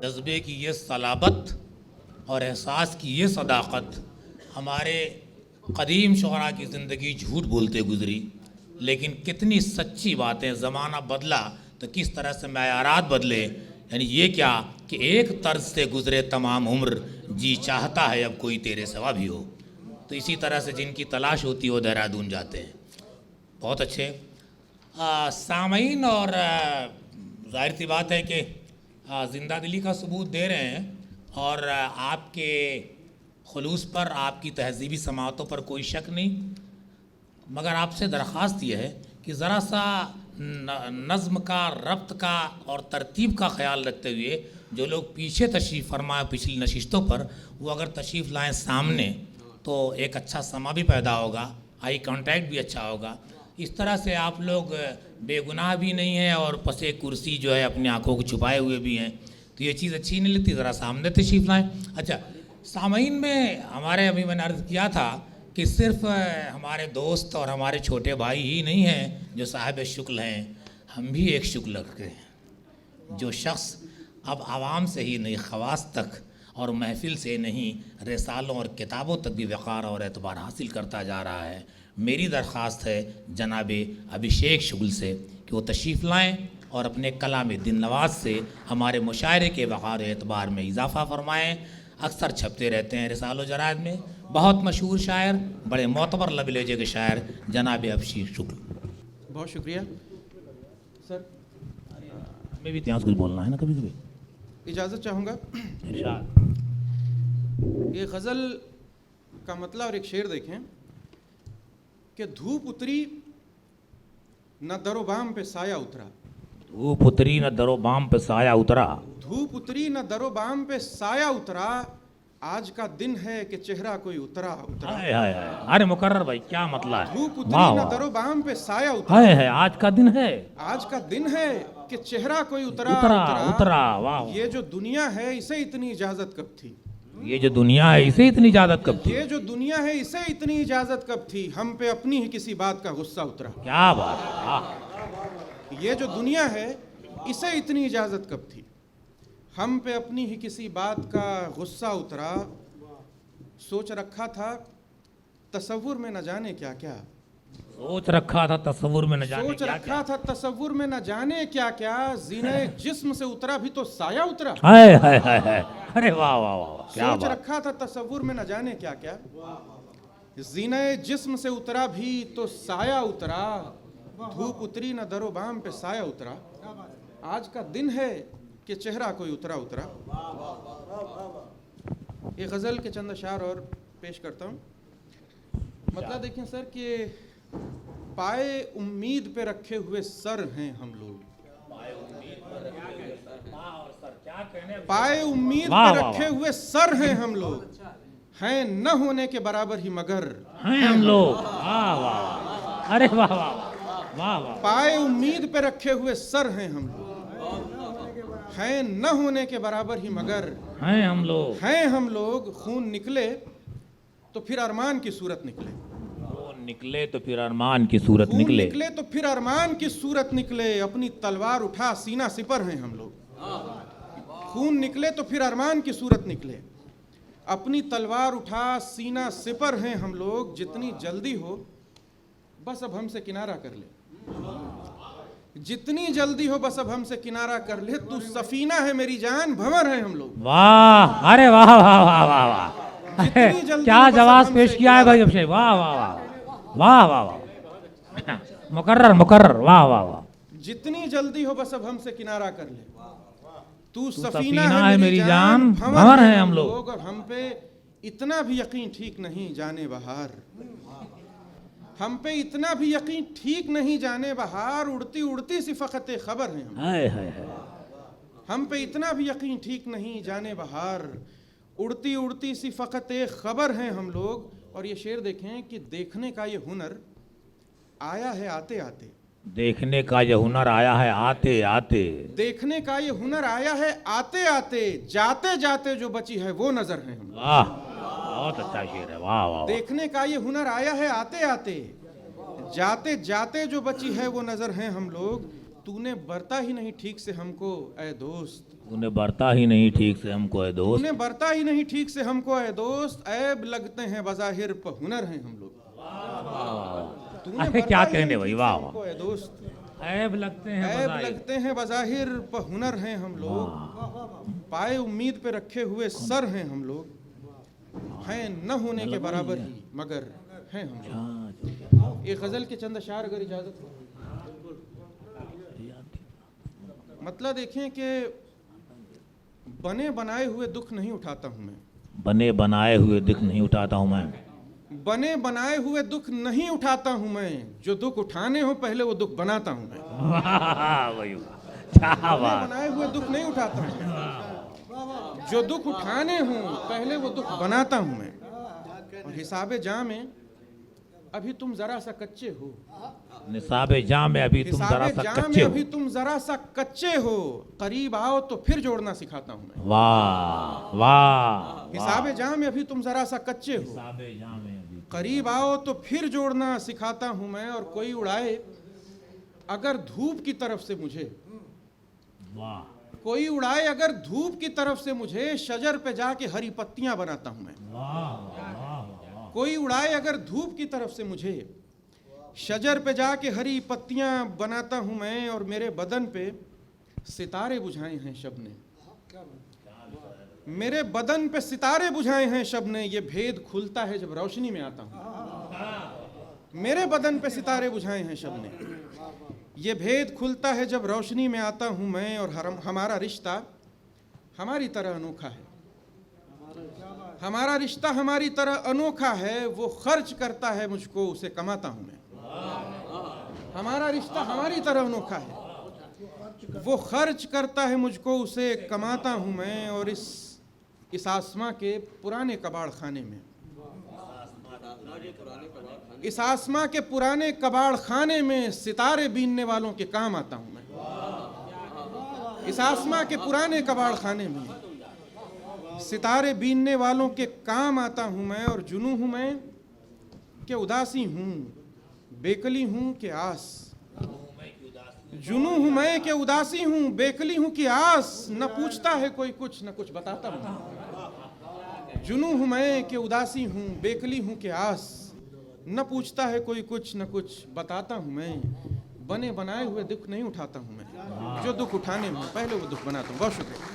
जज्बे की ये सलाबत और एहसास की ये सदाकत हमारे कदीम शुअरा की ज़िंदगी झूठ बोलते गुजरी, लेकिन कितनी सच्ची बातें। ज़माना बदला तो किस तरह से मयारात बदले। यानी ये क्या कि एक तर्ज से गुजरे तमाम उम्र, जी चाहता है अब कोई तेरे सिवा भी हो। तो इसी तरह से जिनकी तलाश होती है वो देहरादून जाते हैं। बहुत अच्छे सामईन, और जाहिर सी बात है कि ज़िंदा दिली का सबूत दे रहे हैं, और आपके खुलूस पर, आपकी तहजीबी समातों पर कोई शक नहीं। मगर आपसे दरख्वास्त यह है कि ज़रा सा नज़्म का, रब्त का और तरतीब का ख्याल रखते हुए जो लोग पीछे तशरीफ़ फरमाए पिछली नशिस्तों पर, वो अगर तशरीफ़ लाएँ सामने तो एक अच्छा समा भी पैदा होगा, आई कांटेक्ट भी अच्छा होगा। इस तरह से आप लोग बेगुनाह भी नहीं हैं और पसे कुर्सी जो है अपनी आंखों को छुपाए हुए भी हैं, तो ये चीज़ अच्छी नहीं लगती। ज़रा सामने तशरीफ़ लाएँ। अच्छा, सामईन में हमारे, अभी मैंने अर्ज़ किया था कि सिर्फ़ हमारे दोस्त और हमारे छोटे भाई ही नहीं हैं जो साहिब शुक्ल हैं, हम भी एक शुक्ल रखते हैं। जो शख्स अब आवाम से ही नहीं, ख़वास तक और महफिल से नहीं, रिसालों और किताबों तक भी वक़ार और एतबार हासिल करता जा रहा है। मेरी दरख्वास्त है जनाब अभिषेक शुक्ल से कि वो तशरीफ़ लाएँ और अपने कलाम दिन नवाज से हमारे मुशायरे के वक़ार एतबार में इजाफ़ा फरमाएँ। अक्सर छपते रहते हैं रिसालो जरायद में। बहुत मशहूर शायर, बड़े मोतबर लबलेजे के शायर जनाब अभिषेक शुक्ल। बहुत शुक्रिया सर। हमें भी इतिहास कुछ बोलना है ना कभी कभी। इजाज़त चाहूँगा। ये गज़ल का मतला और एक शेर देखें कि धूप उतरी न दरो बाम पे साया उतरा। धूप उतरी न दरो बाम पे साया उतरा। धूप उतरी न दरो बाम पे साया उतरा, आज का दिन है कि चेहरा कोई उतरा उतरा। हाय हाय हाय, अरे मुकर्रर भाई क्या मतलब है। धूप उतरी न दरो बाम पे साया उतरा। हाय हाय, आज का दिन है, आज का दिन है कि चेहरा कोई उतरा उतरा उतरा। उतरा। वाह, ये जो दुनिया है इसे इतनी इजाज़त कब थी। ये जो दुनिया है इसे इतनी इजाजत कब थी। ये जो दुनिया है इसे इतनी इजाज़त कब थी, हम पे अपनी ही किसी बात का गुस्सा उतरा। क्या बात है। ये जो दुनिया है इसे इतनी इजाज़त कब थी, हम पे अपनी ही किसी बात का गुस्सा उतरा। सोच रखा था तसव्वुर में न जाने क्या क्या। सोच रखा था तस्वुर में न जाने सोच क्या रखा था तसव्वुर में न जाने क्या क्या, जीने जिस्म से उतरा भी तो साया उतरा। हाय हाय हाय हाय, अरे वाह वाह वाह, क्या सोच बात। रखा था तसव्वुर में न जाने क्या क्या, जीने जिस्म से उतरा भी तो साया उतरा। धूप उतरी न दरो बाम पे साया उतरा, आज का दिन है कि चेहरा कोई उतरा उतरा। ये गज़ल के चंद अशार और पेश करता हूँ। मतलब देखें सर कि पाए उम्मीद पे रखे हुए सर हैं हम लोग। पाए उम्मीद पे रखे हुए सर हैं हम लोग, हैं न होने के बराबर ही मगर हैं हम लोग। वाह वाह, अरे वाह वाह वाह वाह। पाए उम्मीद पे रखे हुए सर हैं हम लोग, हैं न होने के बराबर ही मगर हैं हम लोग। हैं हम लोग। खून निकले तो फिर अरमान की सूरत निकले। खून निकले तो फिर अरमान की सूरत खून निकले। निकले तो फिर अरमान की सूरत निकले, अपनी तलवार उठा सीना सिपर हैं हम लोग। खून निकले तो फिर अरमान की सूरत निकले, अपनी तलवार उठा सीना सिपर हैं हम लोग। जितनी जल्दी हो बस अब हमसे किनारा कर ले, जितनी जल्दी हो बस अब हमसे किनारा कर ले। तू सफीना है मेरी जान, भंवर है हम लोग। वाह, अरे वाह वाह वाह वाह वाह, जितनी जल्दी क्या हो बस अब जवाब हमसे पेश किया है भाई अभिषेक। वाह वाह वाह वाह वाह वाह, मुकर्रर मुकर्रर, वाह वाह वाह। जितनी जल्दी हो बस अब हमसे किनारा कर ले। तू सफीना सफीना है है मेरी जान, भंवर हैं हम लोग। और हम पे इतना भी यकीन ठीक नहीं जाने बहार। हम पे इतना भी यकीन ठीक नहीं जाने बहार, उड़ती उड़ती सी फ़क़त खबर है हम। हाय हाय हाय, हम पे इतना भी यकीन ठीक नहीं जाने बहार, उड़ती उड़ती सी फ़क़त खबर हैं हम लोग। और ये शेर देखें कि देखने का ये हुनर आया है आते आते, देखने का ये हुनर आया है आते आते। देखने का ये हुनर आया है आते आते, जाते जाते जो बची है वो नजर है हम। वाह, बहुत अच्छा शेर है, वाह वाह वाह। देखने का ये हुनर आया है आते आते, जाते जाते जो बची है वो नजर है हम लोग। तूने बरता ही नहीं ठीक से हमको ए दोस्त, तूने बरता ही नहीं ठीक से हमको है दोस्त। तूने बरता ही नहीं ठीक से हमको ए दोस्त। ऐब लगते हैं बज़ाहिर पर हुनर हैं हम लोग। तूने अरे बरता क्या ही नहीं कहने भाई, ठीक से वाह हमको ए दोस्त। ऐब लगते हैं ऐब बज़ाहिर। लगते हैं बज़ाहिर पर हुनर हैं हम लोग। पाए उम्मीद पे रखे हुए सर हैं हम लोग। हैं न होने के बराबर ही मगर हैं हम लोग। एक गजल के चंद अशार अगर इजाजत हो। मतलब देखें कि बने बनाए हुए दुख नहीं उठाता हूं मैं। बने बनाए हुए दुख नहीं उठाता हूँ मैं। बने बनाए हुए दुख नहीं उठाता हूं मैं। जो दुख उठाने हो पहले वो दुख बनाता हूं मैं। वाह भाई वाह, क्या बने बात। बनाए हुए दुख नहीं उठाता हूं मैं। जो दुख उठाने हों पहले वो दुख बनाता हूं मैं। और हिसाबे जां में अभी तुम जरा सा कच्चे हो। निसाबे जाम में अभी तुम जरा हिसाबे सा जां कच्चे में हो। अभी तुम जरा सा कच्चे हो। करीब आओ तो फिर जोड़ना सिखाता हूं मैं। वाह वाह। हिसाबे जां में अभी तुम जरा सा कच्चे हो। निसाबे जाम में अभी। करीब आओ तो फिर जोड़ना सिखाता हूं मैं। और कोई उड़ाए अगर धूप की तरफ से मुझे, वाह। कोई उड़ाए अगर धूप की तरफ से मुझे, शजर पे जाके हरी पत्तियां बनाता हूं मैं। कोई उड़ाए अगर धूप की तरफ से मुझे, शजर पे जाके हरी पत्तियां बनाता हूं मैं। और मेरे बदन पे सितारे बुझाए हैं शब ने। मेरे बदन पे सितारे बुझाए हैं शब ने। ये भेद खुलता है जब रोशनी में आता हूं। मेरे बदन पे सितारे बुझाए हैं शब ने। ये भेद खुलता है जब रोशनी में आता हूं मैं। और हमारा रिश्ता हमारी तरह अनोखा है। हमारा रिश्ता हमारी तरह अनोखा है। वो खर्च करता है मुझको, उसे कमाता हूं मैं। हमारा रिश्ता हमारी तरह अनोखा है। वो खर्च करता है मुझको, उसे कमाता हूं मैं। और इस आसमां के पुराने कबाड़ खाने में, इस आसमां के पुराने कबाड़ खाने में सितारे बीनने वालों के काम आता हूं मैं। इस आसमां के पुराने कबाड़ खाने में सितारे बीनने वालों के काम आता हूं मैं। और जुनूं हूं मैं कि उदासी हूं, बेकली हूं कि आस। जुनूं हूं मैं कि उदासी हूं, बेकली हूं कि आस। न पूछता है कोई कुछ न कुछ बताता हूं। जुनूं हूं मैं कि उदासी हूं, बेकली हूं कि आस। न पूछता है कोई कुछ न कुछ बताता हूं मैं। बने बनाए हुए दुख नहीं उठाता हूं मैं। जो दुख उठाने में पहले वो दुख बनाता हूं। बहुत शुक्रिया।